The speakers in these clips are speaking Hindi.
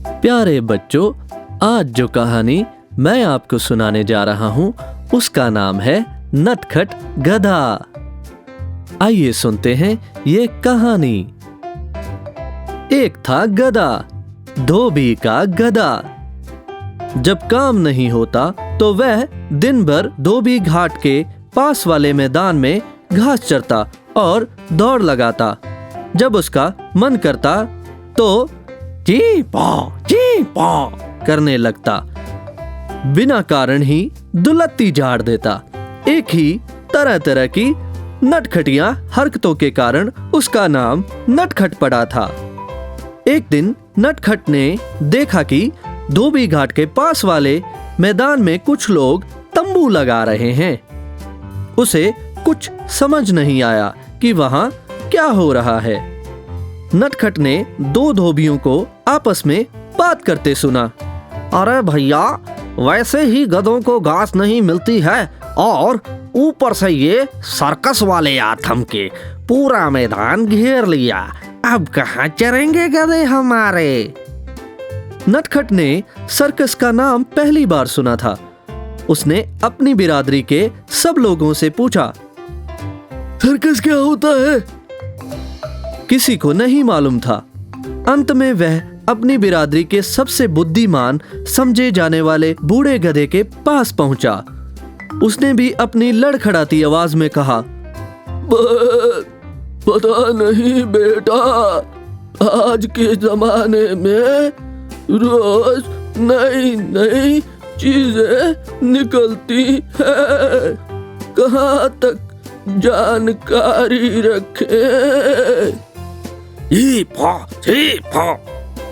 प्यारे बच्चों, आज जो कहानी मैं आपको सुनाने जा रहा हूँ उसका नाम है नटखट गधा। आइए सुनते हैं ये कहानी। एक था गधा, धोबी का गधा। जब काम नहीं होता तो वह दिन भर धोबी घाट के पास वाले मैदान में घास चरता और दौड़ लगाता। जब उसका मन करता तो ची पॉ करने लगता। बिना कारण ही दुलत्ती झाड़ देता। एक ही तरह तरह की नटखटियां हरकतों के कारण उसका नाम नटखट पड़ा था। एक दिन नटखट ने देखा कि धोबी घाट के पास वाले मैदान में कुछ लोग तंबू लगा रहे हैं। उसे कुछ समझ नहीं आया कि वहां क्या हो रहा है। नटखट ने दो धोबियों को आपस में बात करते सुना। अरे भैया, वैसे ही गधों को घास नहीं मिलती है और ऊपर से ये सर्कस वाले आथम के पूरा मैदान घेर लिया। अब कहाँ चरेंगे गधे हमारे। नटखट ने सर्कस का नाम पहली बार सुना था। उसने अपनी बिरादरी के सब लोगों से पूछा, सर्कस क्या होता है? किसी को नहीं मालूम था। अंत में वह अपनी बिरादरी के सबसे बुद्धिमान समझे जाने वाले बूढ़े गधे के पास पहुंचा। उसने भी अपनी लड़खड़ाती आवाज में कहा, पता नहीं बेटा, आज के जमाने में रोज नई नई चीजें निकलती है, कहाँ तक जानकारी रखे। ही फो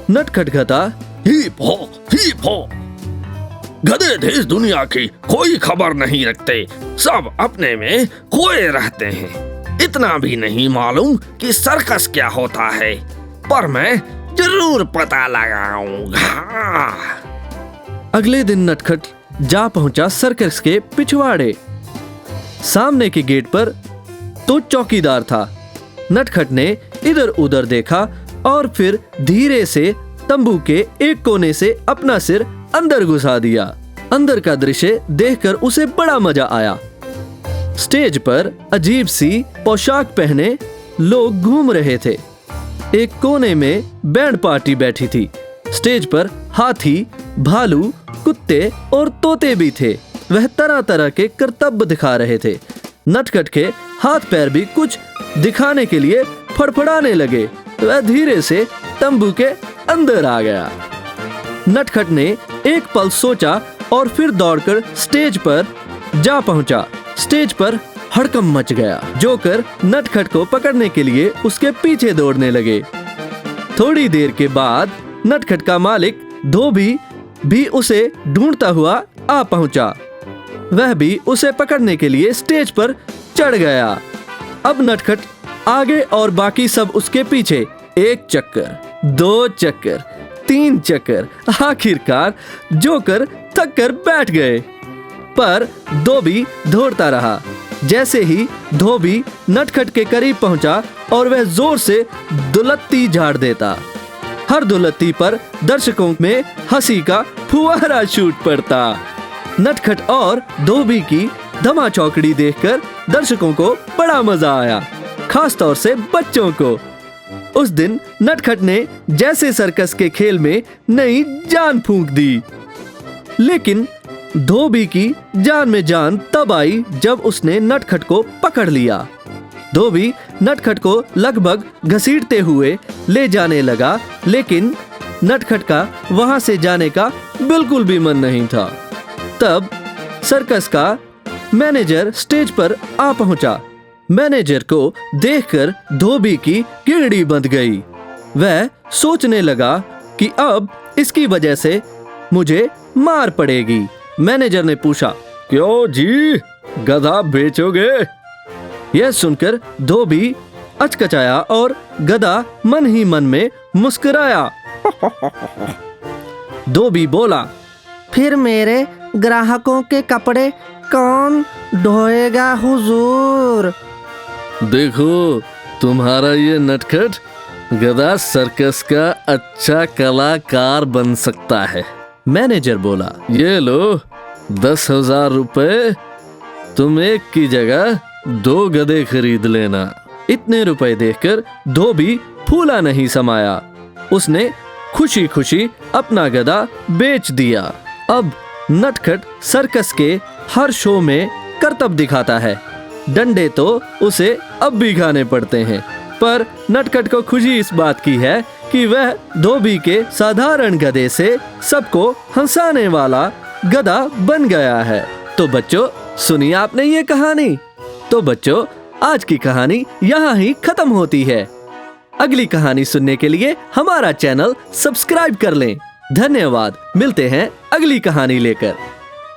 नटखट गधा ही फो गधे देश दुनिया की कोई खबर नहीं रखते, सब अपने में खोए रहते हैं। इतना भी नहीं मालूम कि सर्कस क्या होता है, पर मैं जरूर पता लगाऊंगा। अगले दिन नटखट जा पहुंचा सर्कस के पिछवाड़े। सामने के गेट पर तो चौकीदार था। नटखट ने इधर उधर देखा और फिर धीरे से तंबू के एक कोने से अपना सिर अंदर घुसा दिया। अंदर का दृश्य देखकर उसे बड़ा मजा आया। स्टेज पर अजीब सी पोशाक पहने लोग घूम रहे थे। एक कोने में बैंड पार्टी बैठी थी। स्टेज पर हाथी, भालू, कुत्ते और तोते भी थे। वह तरह तरह के करतब दिखा रहे थे। नटखट के हाथ पैर भी कुछ दिखाने के लिए फड़फड़ाने लगे। वह धीरे से तंबू के अंदर आ गया। नटखट ने एक पल सोचा और फिर दौड़कर स्टेज पर जा पहुंचा। स्टेज पर हड़कंप मच गया। जोकर नटखट को पकड़ने के लिए उसके पीछे दौड़ने लगे। थोड़ी देर के बाद नटखट का मालिक धोबी भी उसे ढूंढता हुआ आ पहुंचा। वह भी उसे पकड़ने के लिए स्टेज पर चढ़ गया। अब नटखट आगे और बाकी सब उसके पीछे। एक चक्कर, दो चक्कर, तीन चक्कर। आखिरकार जोकर थक कर बैठ गए, पर धोबी दौड़ता रहा। जैसे ही धोबी नटखट के करीब पहुंचा और वह जोर से दुलत्ती झाड़ देता। हर दुलत्ती पर दर्शकों में हंसी का फुवारा छूट पड़ता। नटखट और धोबी की धमा चौकड़ी देखकर दर्शकों को बड़ा मजा आया, खास तौर से बच्चों को। उस दिन नटखट ने जैसे सर्कस के खेल में नई जान फूंक दी। लेकिन धोबी की जान में जान तब आई जब उसने नटखट को पकड़ लिया। धोबी नटखट को लगभग घसीटते हुए ले जाने लगा, लेकिन नटखट का वहां से जाने का बिल्कुल भी मन नहीं था। तब सर्कस का मैनेजर स्टेज पर आ पहुंचा। मैनेजर को देखकर धोबी की गिरड़ी बंध गई। वह सोचने लगा कि अब इसकी वजह से मुझे मार पड़ेगी। मैनेजर ने पूछा, क्यों जी, गधा बेचोगे? यह सुनकर धोबी अचकचाया और गधा मन ही मन में मुस्कुराया। धोबी बोला, फिर मेरे ग्राहकों के कपड़े कौन धोएगा हुजूर? देखो, तुम्हारा ये नटखट गधा सर्कस का अच्छा कलाकार बन सकता है। मैनेजर बोला, ये लो 10,000 रुपए, तुम एक की जगह 2 गधे खरीद लेना। इतने रुपए देखकर धोबी फूला नहीं समाया। उसने खुशी खुशी अपना गधा बेच दिया। अब नटखट सर्कस के हर शो में करतब दिखाता है। डंडे तो उसे अब भी खाने पड़ते हैं, पर नटखट को खुशी इस बात की है कि वह धोबी के साधारण गधे से सबको हंसाने वाला गधा बन गया है। तो बच्चों, सुनिए आपने ये कहानी। तो बच्चों, आज की कहानी यहाँ ही खत्म होती है। अगली कहानी सुनने के लिए हमारा चैनल सब्सक्राइब कर लें। धन्यवाद। मिलते हैं अगली कहानी लेकर।